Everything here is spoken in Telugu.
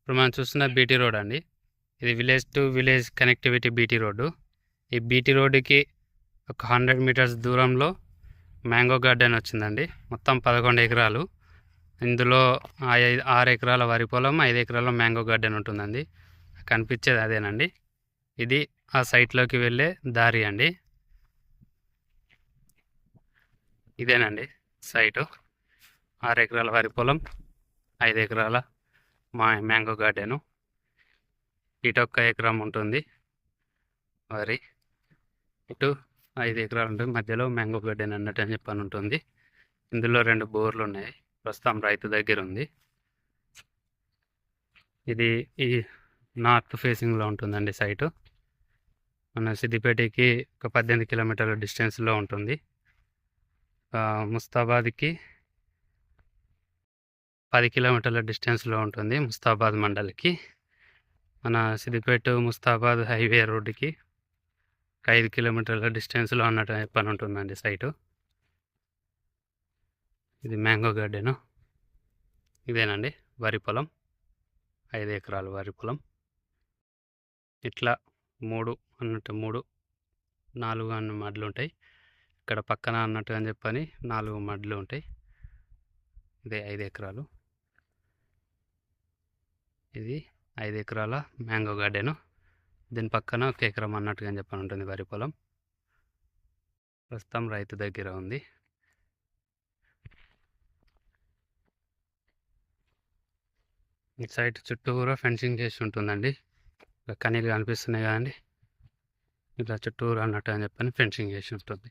ఇప్పుడు మనం చూస్తున్న బీటీ రోడ్ అండి. ఇది village to village connectivity BT road. ఈ బీటీ రోడ్డుకి ఒక 100 మీటర్స్ దూరంలో మ్యాంగో గార్డెన్ వచ్చిందండి. మొత్తం 11 ఎకరాలు. ఇందులో 6 ఎకరాల వరి పొలం, 5 ఎకరాల మ్యాంగో గార్డెన్ ఉంటుందండి. కనిపించేది అదేనండి. ఇది ఆ సైట్లోకి వెళ్ళే దారి అండి. ఇదేనండి సైటు. 6 ఎకరాల వరి పొలం, 5 ఎకరాల మ్యాంగో గార్డెను. ఇటు 1 ఎకరం ఉంటుంది వరి, ఇటు 5 ఎకరాలు ఉంటుంది. మధ్యలో మ్యాంగో గార్డెన్ అన్నట్టు అని చెప్పని ఉంటుంది. ఇందులో 2 బోర్లు ఉన్నాయి. ప్రస్తుతం రైతు దగ్గర ఉంది. ఇది ఈ నార్త్ ఫేసింగ్లో ఉంటుందండి సైటు. మన సిద్దిపేటకి ఒక 18 కిలోమీటర్ల డిస్టెన్స్లో ఉంటుంది. ముస్తాబాద్కి 10 కిలోమీటర్ల డిస్టెన్స్లో ఉంటుంది. ముస్తాబాద్ మండలికి. మన సిద్దిపేట ముస్తాబాద్ హైవే రోడ్డుకి 5 కిలోమీటర్ల డిస్టెన్స్లో అన్నట్టు పని ఉంటుందండి సైటు. ఇది మ్యాంగో గార్డెను. ఇదేనండి వరి పొలం, 5 ఎకరాలు వరి పొలం. ఇట్లా 3, 4 అన్న మడ్లు ఉంటాయి. ఇక్కడ పక్కన అన్నట్టు అని చెప్పని 4 మడ్లు ఉంటాయి. ఇదే 5 ఎకరాలు. ఇది 5 ఎకరాల మ్యాంగో గార్డెను. దీని పక్కన 1 ఎకరం అన్నట్టుగా అని చెప్పని ఉంటుంది వరి పొలం. ప్రస్తుతం రైతు దగ్గర ఉంది. ఈ సైట్ చుట్టూరా ఫెన్సింగ్ చేసి ఉంటుందండి. ఇలా కనీలు కనిపిస్తున్నాయి కదండి. ఇలా చుట్టూరా అన్నట్టు అని చెప్పని ఫెన్సింగ్ చేసి ఉంటుంది.